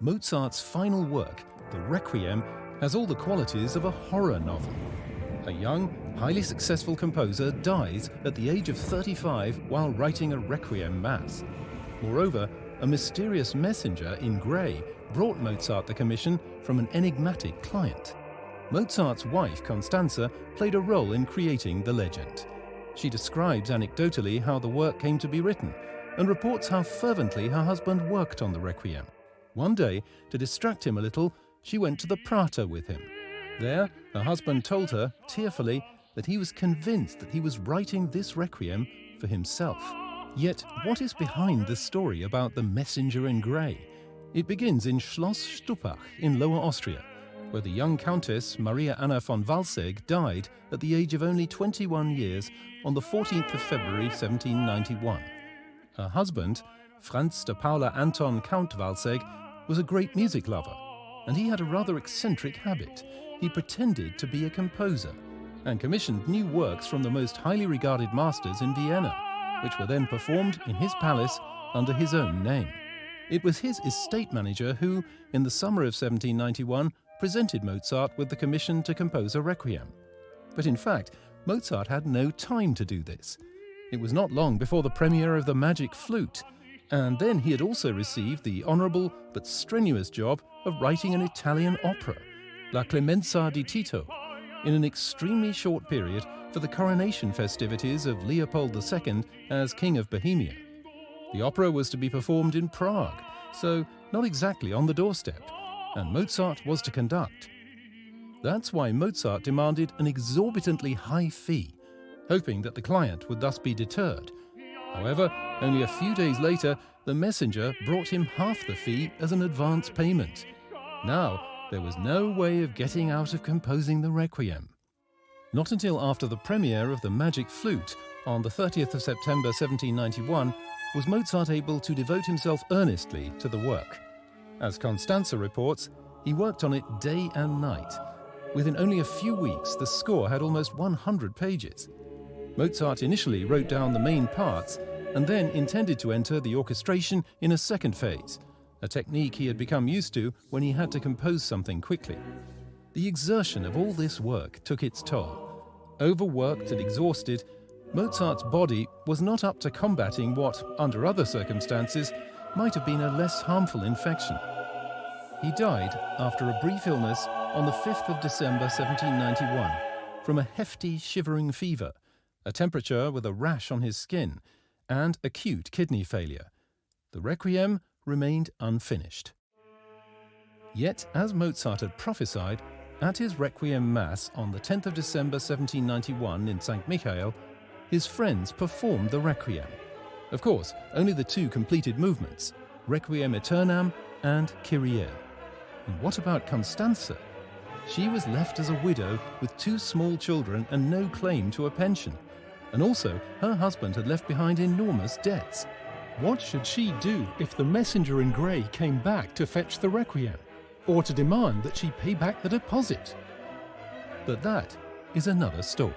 Mozart's final work, the Requiem, has all the qualities of a horror novel. A young, highly successful composer dies at the age of 35 while writing a Requiem Mass. Moreover, a mysterious messenger in grey brought Mozart the commission from an enigmatic client. Mozart's wife, Constanze, played a role in creating the legend. She describes anecdotally how the work came to be written and reports how fervently her husband worked on the Requiem. One day, to distract him a little, she went to the Prater with him. There, her husband told her, tearfully, that he was convinced that he was writing this Requiem for himself. Yet, what is behind the story about the messenger in grey? It begins in Schloss Stuppach in Lower Austria, where the young Countess Maria Anna von Walsegg died at the age of only 21 years on the 14th of February 1791. Her husband, Franz de Paula Anton Count Walsegg, was a great music lover, and he had a rather eccentric habit. He pretended to be a composer and commissioned new works from the most highly regarded masters in Vienna, which were then performed in his palace under his own name. It was his estate manager who, in the summer of 1791, presented Mozart with the commission to compose a Requiem. But in fact, Mozart had no time to do this. It was not long before the premiere of the Magic Flute, and then he had also received the honourable but strenuous job of writing an Italian opera, La Clemenza di Tito, in an extremely short period for the coronation festivities of Leopold II as King of Bohemia. The opera was to be performed in Prague, so not exactly on the doorstep, and Mozart was to conduct. That's why Mozart demanded an exorbitantly high fee, hoping that the client would thus be deterred. However, only a few days later, the messenger brought him half the fee as an advance payment. Now, there was no way of getting out of composing the Requiem. Not until after the premiere of the Magic Flute on the 30th of September 1791 was Mozart able to devote himself earnestly to the work. As Constanze reports, he worked on it day and night. Within only a few weeks, the score had almost 100 pages. Mozart initially wrote down the main parts and then intended to enter the orchestration in a second phase, a technique he had become used to when he had to compose something quickly. The exertion of all this work took its toll. Overworked and exhausted, Mozart's body was not up to combating what, under other circumstances, might have been a less harmful infection. He died after a brief illness on the 5th of December 1791 from a hefty shivering fever, a temperature with a rash on his skin, and acute kidney failure. The Requiem remained unfinished. Yet, as Mozart had prophesied, at his Requiem Mass on the 10th of December 1791 in St. Michael, his friends performed the Requiem. Of course, only the two completed movements, Requiem Aeternam and Kyrie. And what about Constanze? She was left as a widow with two small children and no claim to a pension. And also, her husband had left behind enormous debts. What should she do if the messenger in grey came back to fetch the Requiem, or to demand that she pay back the deposit? But that is another story.